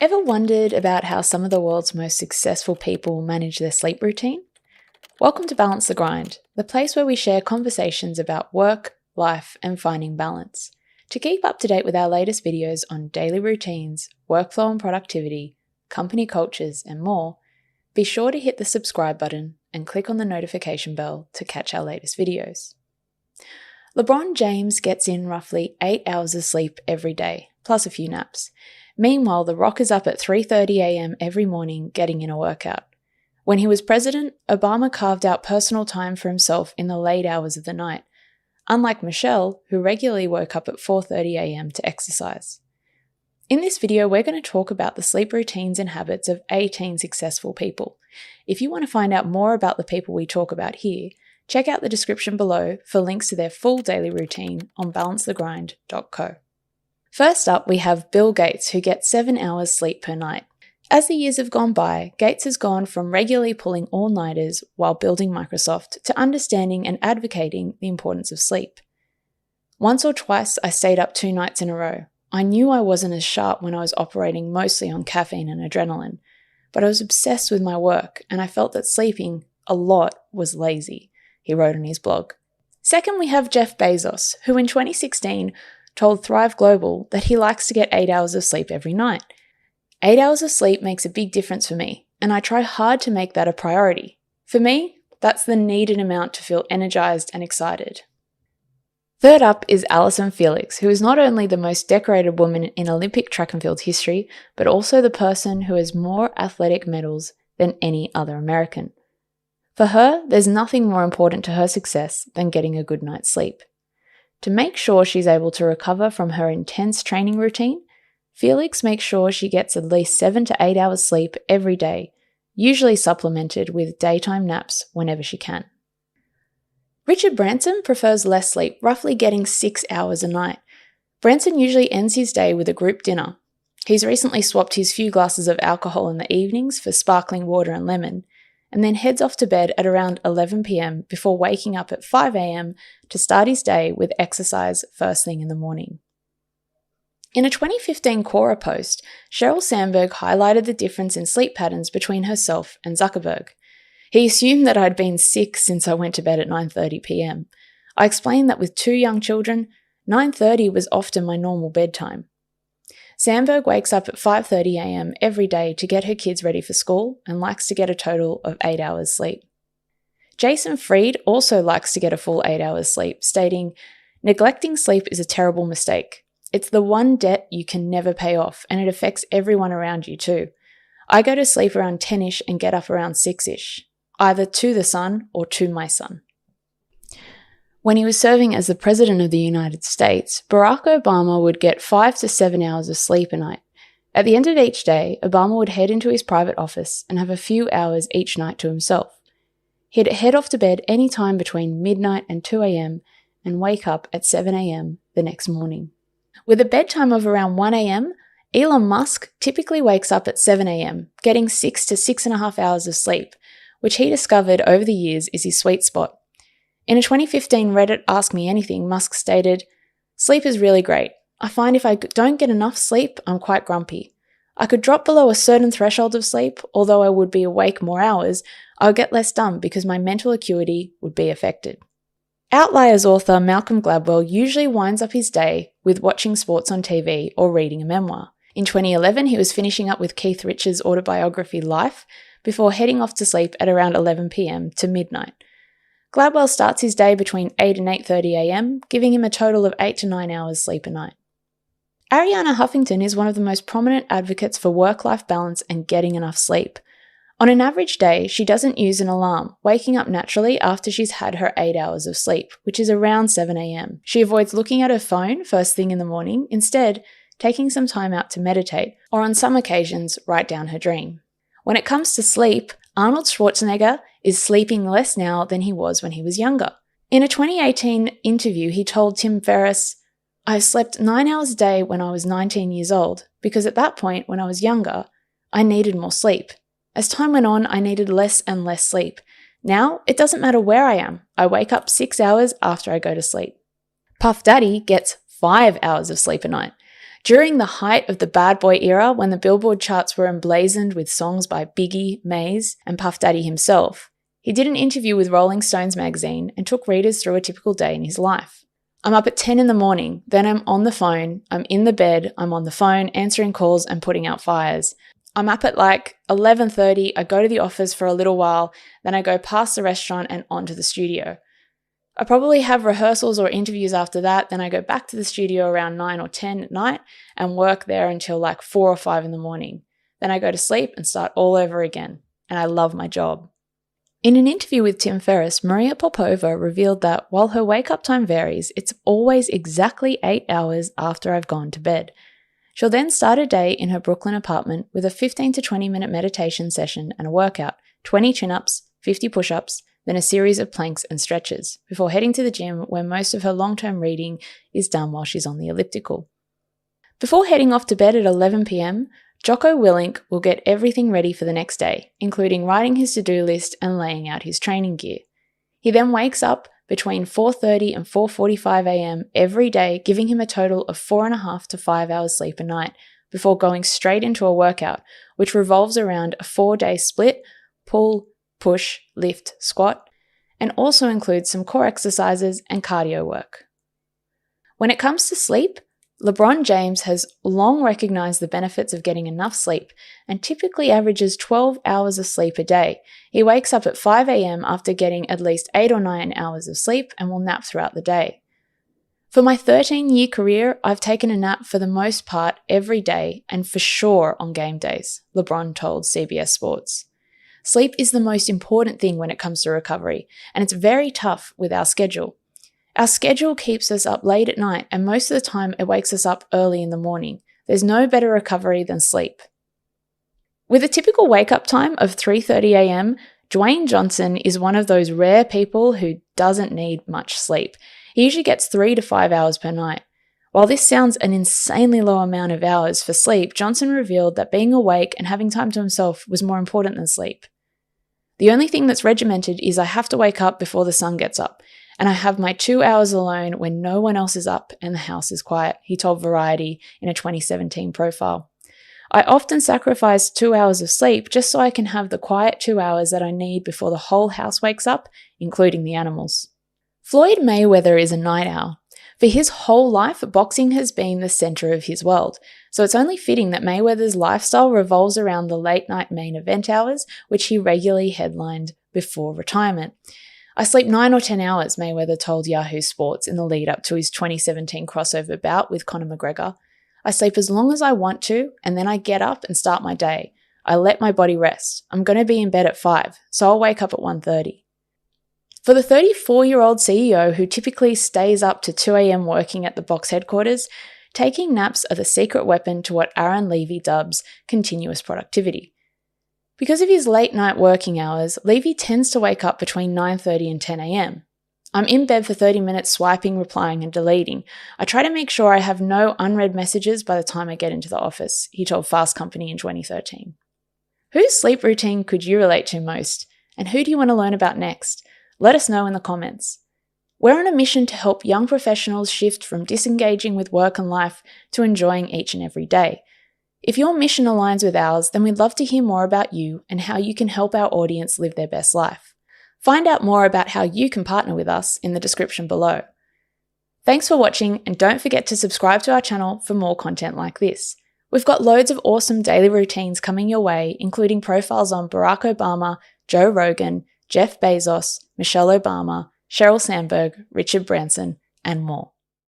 Ever wondered about how some of the world's most successful people manage their sleep routine? Welcome to Balance the Grind, the place where we share conversations about work, life, and finding balance. To keep up to date with our latest videos on daily routines, workflow and productivity, company cultures, and more, be sure to hit the subscribe button and click on the notification bell to catch our latest videos. LeBron James gets in roughly 8 hours of sleep every day, plus a few naps. Meanwhile, The Rock is up at 3:30 a.m. every morning getting in a workout. When he was president, Obama carved out personal time for himself in the late hours of the night, unlike Michelle, who regularly woke up at 4:30 a.m. to exercise. In this video, we're going to talk about the sleep routines and habits of 18 successful people. If you want to find out more about the people we talk about here, check out the description below for links to their full daily routine on balancethegrind.co. First up, we have Bill Gates, who gets 7 hours sleep per night. As the years have gone by, Gates has gone from regularly pulling all-nighters while building Microsoft to understanding and advocating the importance of sleep. Once or twice, I stayed up 2 nights in a row. I knew I wasn't as sharp when I was operating mostly on caffeine and adrenaline, but I was obsessed with my work and I felt that sleeping a lot was lazy, he wrote on his blog. Second, we have Jeff Bezos, who in 2016 told Thrive Global that he likes to get 8 hours of sleep every night. 8 hours of sleep makes a big difference for me, and I try hard to make that a priority. For me, that's the needed amount to feel energized and excited. Third up is Allyson Felix, who is not only the most decorated woman in Olympic track and field history, but also the person who has more athletic medals than any other American. For her, there's nothing more important to her success than getting a good night's sleep. To make sure she's able to recover from her intense training routine, Felix makes sure she gets at least 7 to 8 hours sleep every day, usually supplemented with daytime naps whenever she can. Richard Branson prefers less sleep, roughly getting 6 hours a night. Branson usually ends his day with a group dinner. He's recently swapped his few glasses of alcohol in the evenings for sparkling water and lemon, and then heads off to bed at around 11 p.m. before waking up at 5 a.m. to start his day with exercise first thing in the morning. In a 2015 Quora post, Sheryl Sandberg highlighted the difference in sleep patterns between herself and Zuckerberg. He assumed that I'd been sick since I went to bed at 9:30 p.m. I explained that with 2 young children, 9:30 was often my normal bedtime. Sandberg wakes up at 5:30 a.m. every day to get her kids ready for school and likes to get a total of 8 hours sleep. Jason Fried also likes to get a full 8 hours sleep, stating, "Neglecting sleep is a terrible mistake. It's the one debt you can never pay off, and it affects everyone around you too. I go to sleep around 10ish and get up around 6ish, either to the sun or to my son." When he was serving as the President of the United States, Barack Obama would get 5 to 7 hours of sleep a night. At the end of each day, Obama would head into his private office and have a few hours each night to himself. He'd head off to bed any time between midnight and 2 a.m. and wake up at 7 a.m. the next morning. With a bedtime of around 1 a.m., Elon Musk typically wakes up at 7 a.m., getting 6 to 6.5 hours of sleep, which he discovered over the years is his sweet spot. In a 2015 Reddit Ask Me Anything, Musk stated, "Sleep is really great. I find if I don't get enough sleep, I'm quite grumpy. I could drop below a certain threshold of sleep, although I would be awake more hours, I would get less done because my mental acuity would be affected." Outliers author Malcolm Gladwell usually winds up his day with watching sports on TV or reading a memoir. In 2011, he was finishing up with Keith Richards' autobiography Life before heading off to sleep at around 11 p.m. to midnight. Gladwell starts his day between 8 and 8:30 a.m., giving him a total of 8 to 9 hours sleep a night. Arianna Huffington is one of the most prominent advocates for work-life balance and getting enough sleep. On an average day, she doesn't use an alarm, waking up naturally after she's had her 8 hours of sleep, which is around 7 a.m. She avoids looking at her phone first thing in the morning, instead taking some time out to meditate, or on some occasions, write down her dream. When it comes to sleep, Arnold Schwarzenegger is sleeping less now than he was when he was younger. In a 2018 interview, he told Tim Ferriss, "I slept 9 hours a day when I was 19 years old, because at that point, when I was younger, I needed more sleep. As time went on, I needed less and less sleep. Now, it doesn't matter where I am. I wake up 6 hours after I go to sleep." Puff Daddy gets 5 hours of sleep a night. During the height of the bad boy era, when the Billboard charts were emblazoned with songs by Biggie, Maze, and Puff Daddy himself, he did an interview with Rolling Stones magazine and took readers through a typical day in his life. I'm up at 10 in the morning, then I'm on the phone, I'm in the bed, I'm on the phone, answering calls and putting out fires. I'm up at like 11:30, I go to the office for a little while, then I go past the restaurant and onto the studio. I probably have rehearsals or interviews after that, then I go back to the studio around 9 or 10 at night and work there until like 4 or 5 in the morning. Then I go to sleep and start all over again, and I love my job. In an interview with Tim Ferriss, Maria Popova revealed that while her wake-up time varies, it's always exactly 8 hours after I've gone to bed. She'll then start a day in her Brooklyn apartment with a 15 to 20 minute meditation session and a workout, 20 chin-ups, 50 push-ups, then a series of planks and stretches, before heading to the gym where most of her long-term reading is done while she's on the elliptical. Before heading off to bed at 11 p.m, Jocko Willink will get everything ready for the next day, including writing his to-do list and laying out his training gear. He then wakes up between 4:30 and 4:45 a.m. every day, giving him a total of 4.5 to 5 hours sleep a night, before going straight into a workout, which revolves around a 4-day split, pull, push, lift, squat, and also includes some core exercises and cardio work. When it comes to sleep, LeBron James has long recognized the benefits of getting enough sleep and typically averages 12 hours of sleep a day. He wakes up at 5 a.m. after getting at least 8 or 9 hours of sleep and will nap throughout the day. For my 13-year career, I've taken a nap for the most part every day and for sure on game days, LeBron told CBS Sports. Sleep is the most important thing when it comes to recovery, and it's very tough with our schedule. Our schedule keeps us up late at night, and most of the time it wakes us up early in the morning. There's no better recovery than sleep. With a typical wake-up time of 3:30 a.m, Dwayne Johnson is one of those rare people who doesn't need much sleep. He usually gets 3 to 5 hours per night. While this sounds an insanely low amount of hours for sleep, Johnson revealed that being awake and having time to himself was more important than sleep. The only thing that's regimented is I have to wake up before the sun gets up, and I have my 2 hours alone when no one else is up and the house is quiet, he told Variety in a 2017 profile. I often sacrifice 2 hours of sleep just so I can have the quiet 2 hours that I need before the whole house wakes up, including the animals. Floyd Mayweather is a night owl. For his whole life, boxing has been the center of his world, so it's only fitting that Mayweather's lifestyle revolves around the late-night main event hours, which he regularly headlined before retirement. I sleep 9 or 10 hours, Mayweather told Yahoo Sports in the lead-up to his 2017 crossover bout with Conor McGregor. I sleep as long as I want to, and then I get up and start my day. I let my body rest. I'm going to be in bed at 5, so I'll wake up at 1:30. For the 34-year-old CEO who typically stays up to 2 a.m. working at the box headquarters, taking naps are the secret weapon to what Aaron Levy dubs continuous productivity. Because of his late-night working hours, Levy tends to wake up between 9:30 and 10 a.m. I'm in bed for 30 minutes swiping, replying, and deleting. I try to make sure I have no unread messages by the time I get into the office, he told Fast Company in 2013. Whose sleep routine could you relate to most? And who do you want to learn about next? Let us know in the comments. We're on a mission to help young professionals shift from disengaging with work and life to enjoying each and every day. If your mission aligns with ours, then we'd love to hear more about you and how you can help our audience live their best life. Find out more about how you can partner with us in the description below. Thanks for watching, and don't forget to subscribe to our channel for more content like this. We've got loads of awesome daily routines coming your way, including profiles on Barack Obama, Joe Rogan, Jeff Bezos, Michelle Obama, Sheryl Sandberg, Richard Branson, and more.